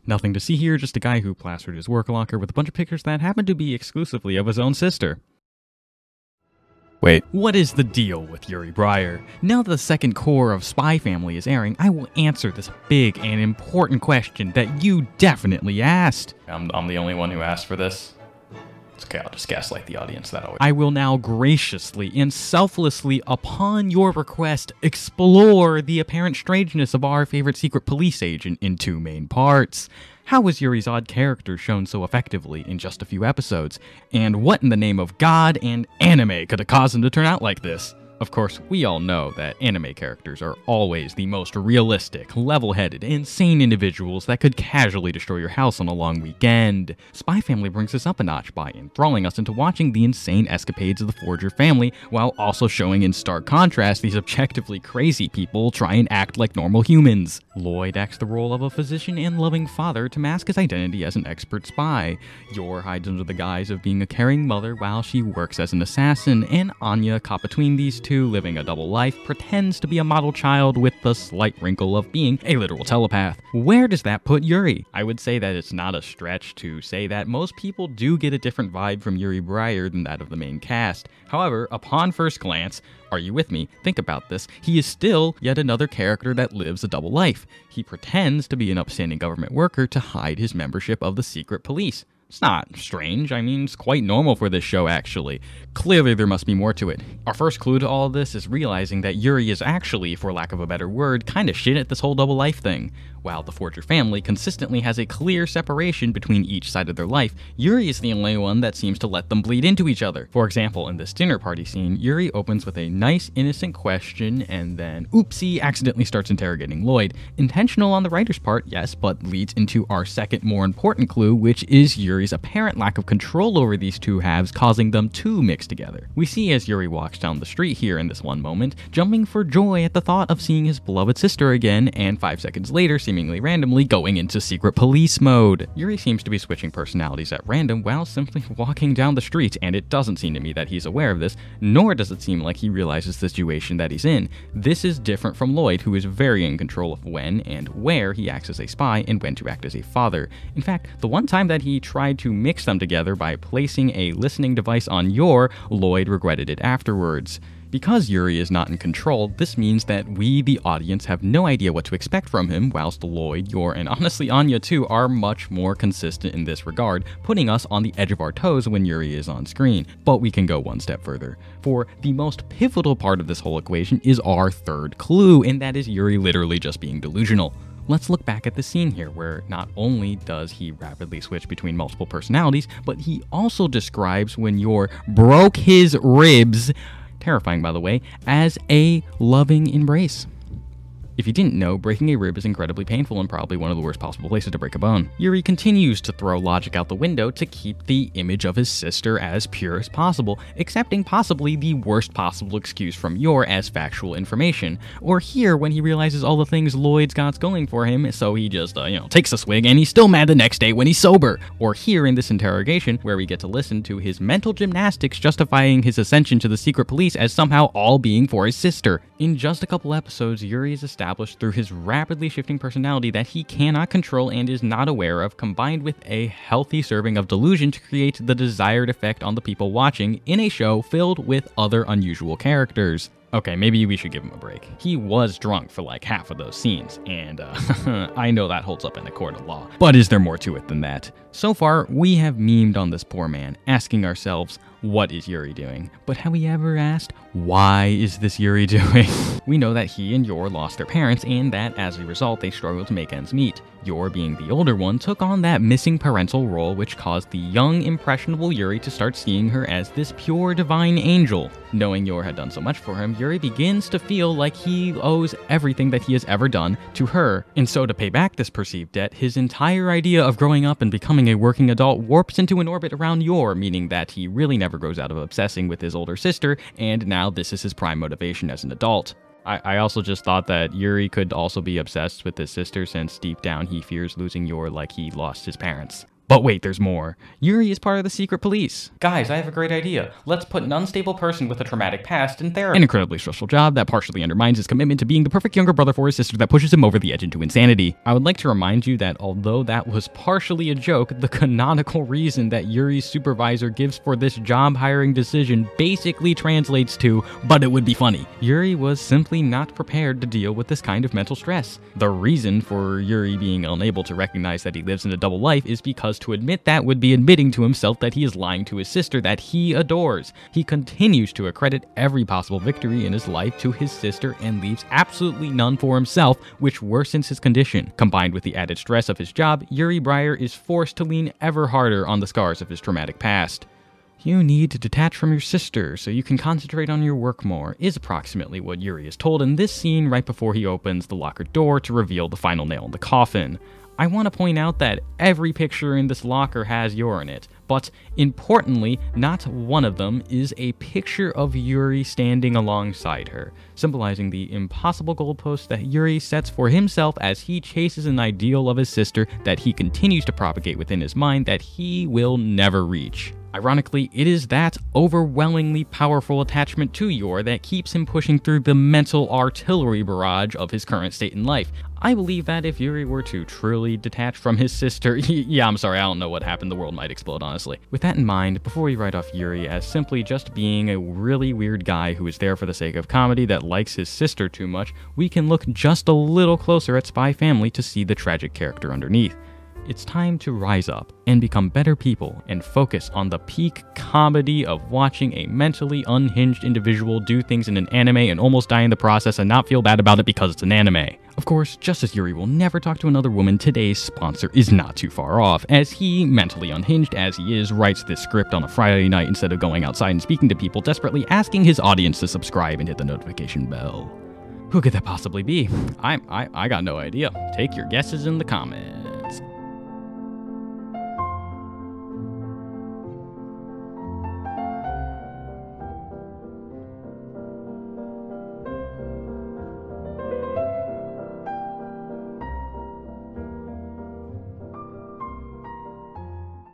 Nothing to see here, just a guy who plastered his work locker with a bunch of pictures that happened to be exclusively of his own sister. Wait, what is the deal with Yuri Breyer? Now that the second core of Spy Family is airing, I will answer this big and important question that you definitely asked. I'm the only one who asked for this. It's okay, I'll just gaslight the audience that always. I will now graciously and selflessly, upon your request, explore the apparent strangeness of our favorite secret police agent in two main parts. How was Yuri's odd character shown so effectively in just a few episodes? And what in the name of God and anime could have caused him to turn out like this? Of course, we all know that anime characters are always the most realistic, level-headed, insane individuals that could casually destroy your house on a long weekend. Spy Family brings this up a notch by enthralling us into watching the insane escapades of the Forger family, while also showing in stark contrast these objectively crazy people try and act like normal humans. Lloyd acts the role of a physician and loving father to mask his identity as an expert spy. Yor hides under the guise of being a caring mother while she works as an assassin, and Anya, caught between these two, living a double life, pretends to be a model child with the slight wrinkle of being a literal telepath. Where does that put Yuri? I would say that it's not a stretch to say that most people do get a different vibe from Yuri Breyer than that of the main cast. However, upon first glance, are you with me? Think about this. He is still yet another character that lives a double life. He pretends to be an upstanding government worker to hide his membership of the secret police. It's not strange. I mean, it's quite normal for this show, actually. Clearly, there must be more to it. Our first clue to all of this is realizing that Yuri is actually, for lack of a better word, kinda shit at this whole double life thing. While the Forger family consistently has a clear separation between each side of their life, Yuri is the only one that seems to let them bleed into each other. For example, in this dinner party scene, Yuri opens with a nice, innocent question and then, oopsie, accidentally starts interrogating Lloyd. Intentional on the writer's part, yes, but leads into our second, more important clue, which is Yuri's apparent lack of control over these two halves, causing them to mix together. We see as Yuri walks down the street here in this one moment, jumping for joy at the thought of seeing his beloved sister again, and 5 seconds later, seemingly randomly going into secret police mode. Yuri seems to be switching personalities at random while simply walking down the street, and it doesn't seem to me that he's aware of this, nor does it seem like he realizes the situation that he's in. This is different from Lloyd, who is very in control of when and where he acts as a spy and when to act as a father. In fact, the one time that he tried to mix them together by placing a listening device on Yor, Lloyd regretted it afterwards. Because Yuri is not in control, this means that we, the audience, have no idea what to expect from him, whilst Lloyd, Yor, and honestly Anya too are much more consistent in this regard, putting us on the edge of our toes when Yuri is on screen. But we can go one step further. For the most pivotal part of this whole equation is our third clue, and that is Yuri literally just being delusional. Let's look back at the scene here, where not only does he rapidly switch between multiple personalities, but he also describes when Yor broke his ribs, terrifying by the way, as a loving embrace. If you didn't know, breaking a rib is incredibly painful and probably one of the worst possible places to break a bone. Yuri continues to throw logic out the window to keep the image of his sister as pure as possible, accepting possibly the worst possible excuse from Yor as factual information. Or here, when he realizes all the things Lloyd's got going for him, so he just, takes a swig and he's still mad the next day when he's sober. Or here in this interrogation, where we get to listen to his mental gymnastics justifying his ascension to the secret police as somehow all being for his sister. In just a couple episodes, Yuri is established through his rapidly shifting personality that he cannot control and is not aware of, combined with a healthy serving of delusion to create the desired effect on the people watching in a show filled with other unusual characters. Okay, maybe we should give him a break. He was drunk for like half of those scenes, and I know that holds up in a court of law. But is there more to it than that? So far, we have memed on this poor man, asking ourselves, what is Yuri doing? But have we ever asked, why is this Yuri doing? We know that he and Yor lost their parents, and that as a result, they struggled to make ends meet. Yor, being the older one, took on that missing parental role, which caused the young, impressionable Yuri to start seeing her as this pure divine angel. Knowing Yor had done so much for him, Yuri begins to feel like he owes everything that he has ever done to her. And so to pay back this perceived debt, his entire idea of growing up and becoming a working adult warps into an orbit around Yor, meaning that he really never grows out of obsessing with his older sister, and now this is his prime motivation as an adult. I also just thought that Yuri could also be obsessed with his sister, since deep down he fears losing Yor like he lost his parents. But wait, there's more. Yuri is part of the secret police. Guys, I have a great idea. Let's put an unstable person with a traumatic past in therapy. An incredibly stressful job that partially undermines his commitment to being the perfect younger brother for his sister that pushes him over the edge into insanity. I would like to remind you that although that was partially a joke, the canonical reason that Yuri's supervisor gives for this job hiring decision basically translates to, but it would be funny. Yuri was simply not prepared to deal with this kind of mental stress. The reason for Yuri being unable to recognize that he lives in a double life is because to admit that would be admitting to himself that he is lying to his sister that he adores. He continues to accredit every possible victory in his life to his sister and leaves absolutely none for himself, which worsens his condition. Combined with the added stress of his job, Yuri Breyer is forced to lean ever harder on the scars of his traumatic past. You need to detach from your sister so you can concentrate on your work more, is approximately what Yuri is told in this scene right before he opens the locker door to reveal the final nail in the coffin. I want to point out that every picture in this locker has Yuri in it, but importantly, not one of them is a picture of Yuri standing alongside her, symbolizing the impossible goalpost that Yuri sets for himself as he chases an ideal of his sister that he continues to propagate within his mind that he will never reach. Ironically, it is that overwhelmingly powerful attachment to Yor that keeps him pushing through the mental artillery barrage of his current state in life. I believe that if Yuri were to truly detach from his sister, yeah, I'm sorry, I don't know what happened, the world might explode, honestly. With that in mind, before we write off Yuri as simply just being a really weird guy who is there for the sake of comedy that likes his sister too much, we can look just a little closer at Spy Family to see the tragic character underneath. It's time to rise up and become better people and focus on the peak comedy of watching a mentally unhinged individual do things in an anime and almost die in the process and not feel bad about it because it's an anime. Of course, just as Yuri will never talk to another woman, today's sponsor is not too far off, as he, mentally unhinged as he is, writes this script on a Friday night instead of going outside and speaking to people, desperately asking his audience to subscribe and hit the notification bell. Who could that possibly be? I got no idea. Take your guesses in the comments.